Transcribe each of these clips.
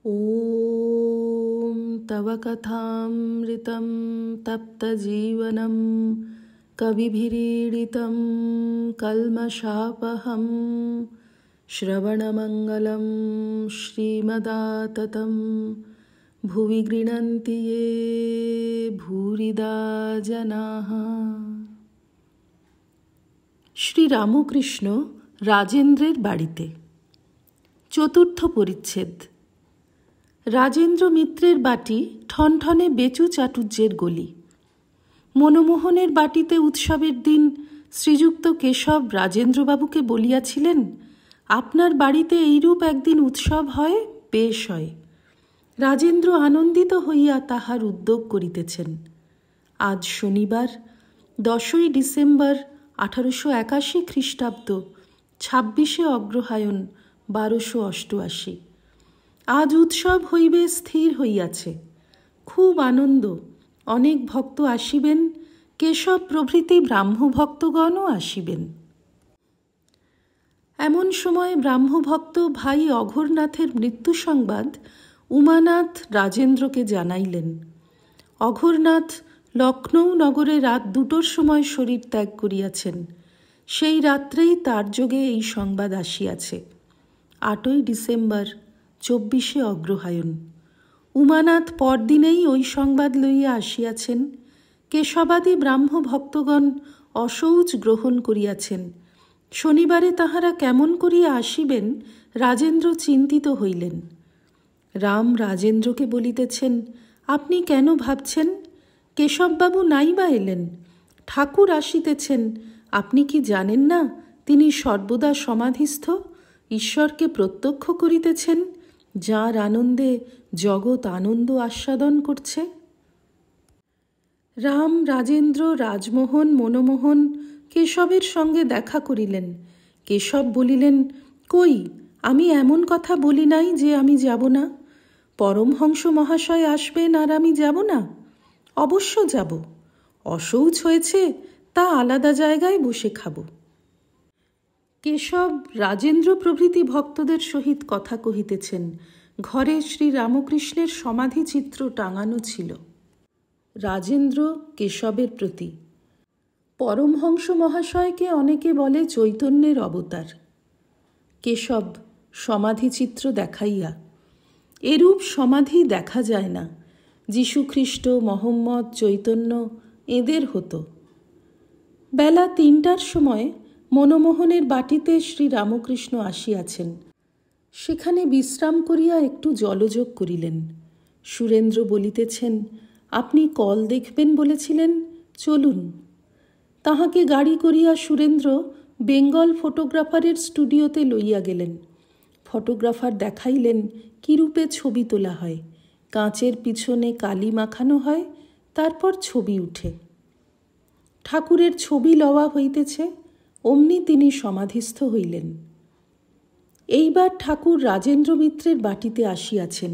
ॐ तव कथामृतं तप्तजीवनं कविभिरीडितं कल्मषापहं श्रवणमङ्गलं श्रीमदाततं भुवि गृह्णन्ति ये भूरिदा जनाः। श्री रामकृष्ण राजेंद्रेर बाड़ीते चतुर्थ परिच्छेद। राजेंद्र मित्रेर बाटी ठनठने बेचू चाटुर्যের गली। मनमोहनेर बाटीते उत्सवेर दिन श्रीजुक्त केशव राजेंद्रबाबूके बलियाछिलेन, आपनार बाड़ीते एइरूप एकदिन उत्सव हय, बेश हय। राजेंद्र आनंदित हइया ताहार उद्योग करितेछेन। आज शनिवार 10 डिसेम्बर 1881 ख्रीष्टाब्द 26 अग्रहायण 1288। आज उत्सव हইবে স্থির হইয়াছে। खूब आनंद, अनेक भक्त आसिबेन, केशव प्रभृति ब्राह्म भक्तगणও आसिबेन। एमन समय ब्राह्म भक्त भाई अघोरनाथेर मृत्यु संबाद उमानाथ राजेंद्रके जानाइलेन। अघोरनाथ लखनऊ नगरे रात 2টোর সময় शरीर त्याग करियाছেন। সেই রাত্রেই তার যোগে এই সংবাদ আসিয়াছে। 8 ডিসেম্বর 24 অগ্রহায়ণ। উমানাথ পরদিনেই ওই সংবাদ লইয়া আসিয়াছেন। কেশবাদী ব্রাহ্ম ভক্তগণ অশৌচ গ্রহণ করিয়াছেন। শনিবারে তাহারা কেমন করিয়া আসিবেন রাজেন্দ্র চিন্তিত হইলেন। রাম রাজেন্দ্রকে বলিতেছেন, আপনি কেন ভাবছেন? কেশববাবু নাই বা এলেন, ঠাকুর আসিতেছেন, আপনি কি জানেন না তিনি সর্বদা সমাধিস্থ, ঈশ্বরকে প্রত্যক্ষ করিতেছেন, যার আনন্দে জগৎ আনন্দ আস্বাদন করছে। রাম রাজেন্দ্র রাজমোহন মনমোহন কেশবের সঙ্গে দেখা করিলেন। কেশব বলিলেন, কই, আমি এমন কথা বলি নাই যে আমি যাব না। পরমহংস মহাশয় আসবেন আর আমি যাব না? অবশ্য যাব। অশৌচ হয়েছে, তা আলাদা জায়গায় বসে খাব। কেশব রাজেন্দ্র প্রভৃতি ভক্তদের সহিত কথা কহিতেছেন। ঘরে শ্রী রামকৃষ্ণের সমাধি চিত্র টাঙানো ছিল। রাজেন্দ্র কেশবের প্রতি, পরমহংস মহাশয়কে অনেকে বলে চৈতন্যের অবতার। কেশব সমাধি চিত্র দেখাইয়া, এরূপ সমাধি দেখা যায় না। যীশুখ্রিস্ট, মহম্মদ, চৈতন্য এদের হতো। বেলা 3টার সময় মনমোহনের বাটিতে শ্রী রামকৃষ্ণ আসিয়াছেন। সেখানে বিশ্রাম করিয়া একটু জলযোগ করিলেন। সুরেন্দ্র বলিতেছেন, আপনি কল দেখবেন বলেছিলেন, চলুন। তাহাকে গাড়ি করিয়া সুরেন্দ্র বেঙ্গল ফটোগ্রাফারের স্টুডিওতে লইয়া গেলেন। ফটোগ্রাফার দেখাইলেন কিরূপে ছবি তোলা হয়। কাঁচের পিছনে কালি মাখানো হয়, তারপর ছবি উঠে। ঠাকুরের ছবি লওয়া হইতেছে, অমনি তিনি সমাধিস্থ হইলেন। এইবার ঠাকুর রাজেন্দ্র মিত্রের বাটিতে আসিয়াছেন।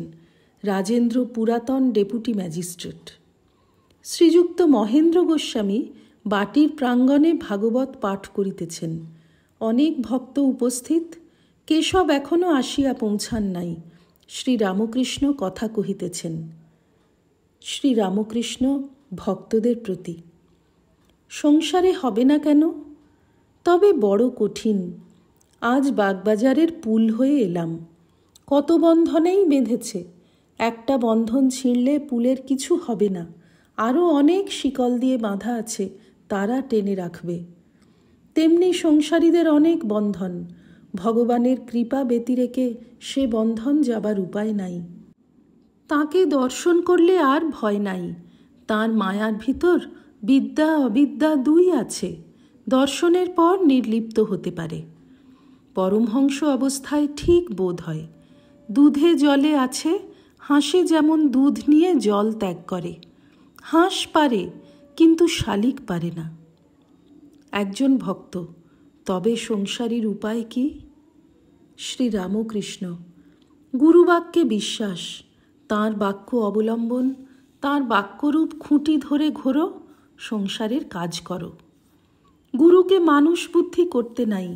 রাজেন্দ্র পুরাতন ডেপুটি ম্যাজিস্ট্রেট। শ্রীযুক্ত মহেন্দ্র গোস্বামী বাটির প্রাঙ্গণে ভাগবত পাঠ করিতেছেন। অনেক ভক্ত উপস্থিত। কেশব এখনও আসিয়া পৌঁছান নাই। শ্রী রামকৃষ্ণ কথা কহিতেছেন। শ্রী রামকৃষ্ণ ভক্তদের প্রতি, সংসারে হবে না কেন? তবে বড় কঠিন। আজ বাগবাজারের পুল হয়ে এলাম। কত বন্ধনেই বেঁধেছে। একটা বন্ধন ছিঁড়লে পুলের কিছু হবে না। আরও অনেক শিকল দিয়ে বাঁধা আছে, তারা টেনে রাখবে। তেমনি সংসারীদের অনেক বন্ধন। ভগবানের কৃপা ব্যতিরেকে সে বন্ধন যাবার উপায় নাই। তাঁকে দর্শন করলে আর ভয় নাই। তাঁর মায়ার ভিতর বিদ্যা অবিদ্যা দুই আছে। দর্শনের পর নির্লিপ্ত হতে পারে। পরমহংস অবস্থায় ঠিক বোধ হয়। দুধে জলে আছে, হাঁসে যেমন দুধ নিয়ে জল ত্যাগ করে। হাঁস পারে, কিন্তু শালিক পারে না। একজন ভক্ত, তবে সংসারীর উপায় কি? শ্রী রামকৃষ্ণ, গুরুবাক্যে বিশ্বাস, তাঁর বাক্য অবলম্বন, তাঁর বাক্যরূপ খুঁটি ধরে ঘোরো, সংসারের কাজ করো। গুরুকে মানুষ বুদ্ধি করতে নাই,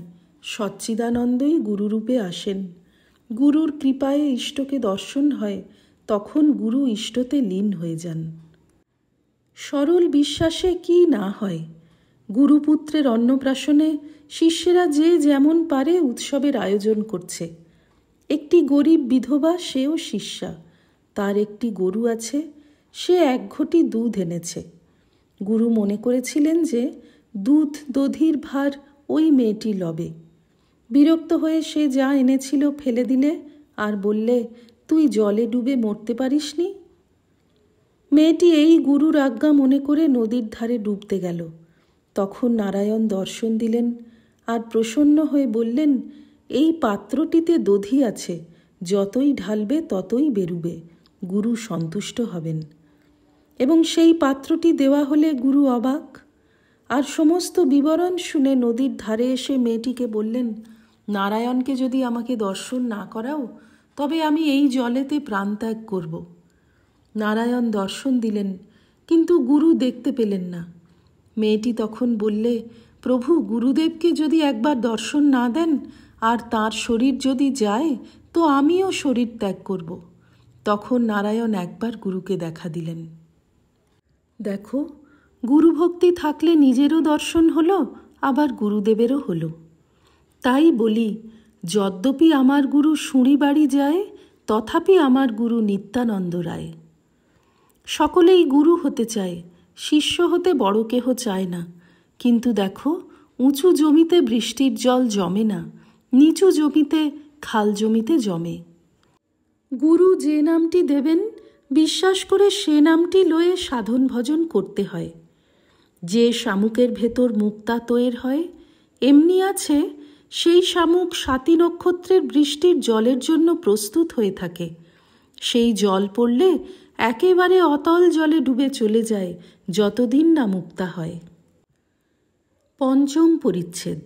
সচ্চিদানন্দই গুরুরূপে আসেন। গুরুর কৃপায় ইষ্টকে দর্শন হয়, তখন গুরু ইষ্টতে লীন হয়ে যান। সরল বিশ্বাসে কি না হয়। গুরুপুত্রের অন্নপ্রাশনে শিষ্যেরা যে যেমন পারে উৎসবের আয়োজন করছে। একটি গরিব বিধবা, সেও শিষ্যা। তার একটি গরু আছে, সে 1 ঘটি দুধ এনেছে। গুরু মনে করেছিলেন যে দুধ দধির ভার ওই মেয়েটি লবে। বিরক্ত হয়ে সে যা এনেছিল ফেলে দিলে আর বললে, তুই জলে ডুবে মরতে পারিসনি। মেয়েটি এই গুরুর আজ্ঞা মনে করে নদীর ধারে ডুবতে গেল। তখন নারায়ণ দর্শন দিলেন আর প্রসন্ন হয়ে বললেন, এই পাত্রটিতে দধি আছে, যতই ঢালবে ততই বেরুবে, গুরু সন্তুষ্ট হবেন। এবং সেই পাত্রটি দেওয়া হলে গুরু অবাক। আর সমস্ত বিবরণ শুনে নদীর ধারে এসে মেয়েটিকে বললেন, নারায়ণকে যদি আমাকে দর্শন না করাও, তবে আমি এই জলেতে প্রাণত্যাগ করব। নারায়ণ দর্শন দিলেন, কিন্তু গুরু দেখতে পেলেন না। মেয়েটি তখন বললে, প্রভু, গুরুদেবকে যদি একবার দর্শন না দেন আর তার শরীর যদি যায়, তো আমিও শরীর ত্যাগ করব। তখন নারায়ণ একবার গুরুকে দেখা দিলেন। দেখো, গুরুভক্তি থাকলে নিজেরও দর্শন হলো, আবার গুরুদেবেরও হলো। তাই বলি, যদ্যপি আমার গুরু শুঁড়ি বাড়ি যায়, তথাপি আমার গুরু নিত্যানন্দ রায়। সকলেই গুরু হতে চায়, শিষ্য হতে বড় কেহ চায় না। কিন্তু দেখো, উঁচু জমিতে বৃষ্টির জল জমে না, নিচু জমিতে খাল জমিতে জমে। গুরু যে নামটি দেবেন, বিশ্বাস করে সে নামটি লয়ে সাধন ভজন করতে হয়। যে শামুকের ভেতর মুক্তা তৈর হয়, এমনি আছে সেই শামুক 7 নক্ষত্রের বৃষ্টির জলের জন্য প্রস্তুত হয়ে থাকে। সেই জল পড়লে একেবারে অতল জলে ডুবে চলে যায়, যতদিন না মুক্তা হয়। 5ম পরিচ্ছেদ।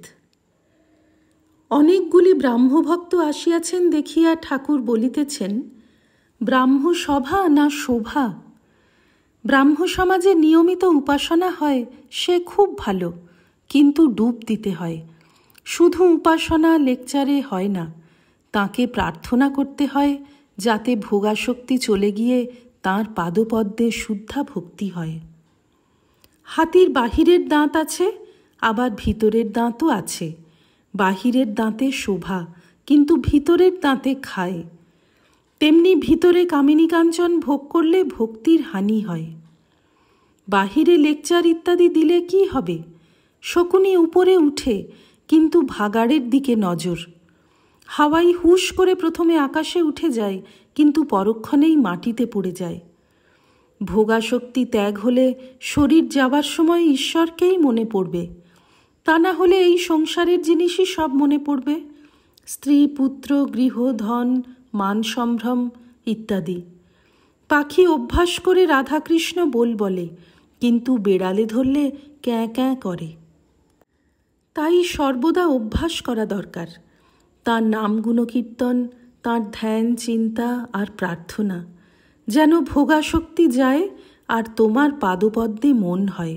অনেকগুলি ব্রাহ্মভক্ত আসিয়াছেন দেখিয়া ঠাকুর বলিতেছেন, ব্রাহ্ম সভা না শোভা। ব্রাহ্ম সমাজে নিয়মিত উপাসনা হয়, সে খুব ভালো, কিন্তু ডুব দিতে হয়। শুধু উপাসনা লেকচারে হয় না, তাকে প্রার্থনা করতে হয় যাতে ভোগাসক্তি চলে গিয়ে তাঁর পাদপদ্মে শুদ্ধা ভক্তি হয়। হাতির বাহিরের দাঁত আছে, আবার ভিতরের দাঁতও আছে। বাহিরের দাঁতে শোভা, কিন্তু ভিতরের দাঁতে খায়। তেমনি ভিতরে কামিনী কাঞ্চন ভোগ করলে ভক্তির হানি হয়। বাহিরে লেকচার ইত্যাদি দিলে কি হবে? শকুনি উপরে উঠে, কিন্তু ভাগাড়ের দিকে নজর। হাওয়াই হুশ করে প্রথমে আকাশে উঠে যায়, কিন্তু পরক্ষণেই মাটিতে পড়ে যায়। ভোগাসক্তি ত্যাগ হলে শরীর যাবার সময় ঈশ্বরকেই মনে পড়বে, তা না হলে এই সংসারের জিনিসই সব মনে পড়বে, স্ত্রী, পুত্র, গৃহ, ধন, মান সম্ভ্রম ইত্যাদি। পাখি অভ্যাস করে রাধাকৃষ্ণ বলে, কিন্তু বেড়ালে ধরলে ক্যাঁ ক্যাঁ করে। তাই সর্বদা অভ্যাস করা দরকার, তাঁর নাম গুণকীর্তন, তাঁর ধ্যান, চিন্তা আর প্রার্থনা, যেন ভোগাসক্তি যায় আর তোমার পাদপদ্মে মন হয়।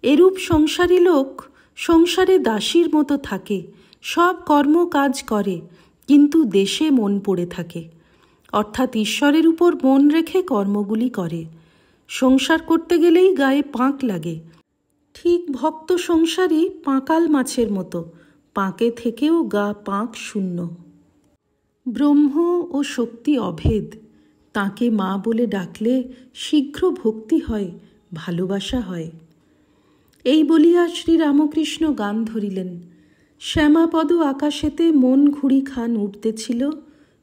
এরূপ সংসারী লোক সংসারে দাসীর মতো থাকে, সব কর্ম কাজ করে, কিন্তু দেশে মন পড়ে থাকে, অর্থাৎ ঈশ্বরের উপর মন রেখে কর্মগুলি করে। সংসার করতে গেলেই গায়ে পাঁক লাগে। ঠিক ভক্ত সংসারী পাঁকাল মাছের মতো, পাঁকে থেকেও গা পাঁক শূন্য। ব্রহ্ম ও শক্তি অভেদ, তাকে মা বলে ডাকলে শীঘ্র ভক্তি হয়, ভালোবাসা হয়। এই বলিয়া শ্রীরামকৃষ্ণ গান ধরিলেন। শ্যামাপদ আকাশেতে মন ঘুড়ি খান উঠতেছিল,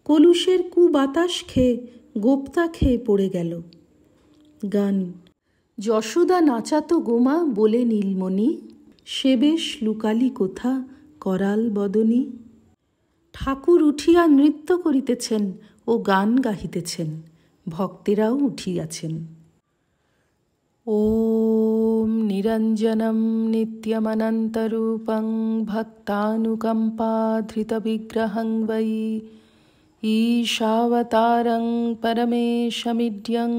কলুষের কু বাতাস খেয়ে গোপ্তা খেয়ে পড়ে গেল। গান। যশোদা নাচাতো গোমা বলে নীলমণি, সে বেশ লুকালি কোথা করাল বদনী। ঠাকুর উঠিয়া নৃত্য করিতেছেন ও গান গাহিতেছেন, ভক্তেরাও উঠিয়াছেন। ওম নিরঞ্জনম নিত্যমনন্তরূপং ভক্তানুকম্পাধৃতবিগ্রহং বৈ ঈশাবতারং পরমেশমিড্যং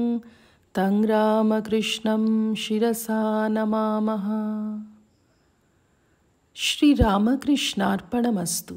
তং রামকৃষ্ণং শিরসা নমামঃ। শ্রীরামকৃষ্ণার্পণমস্তু।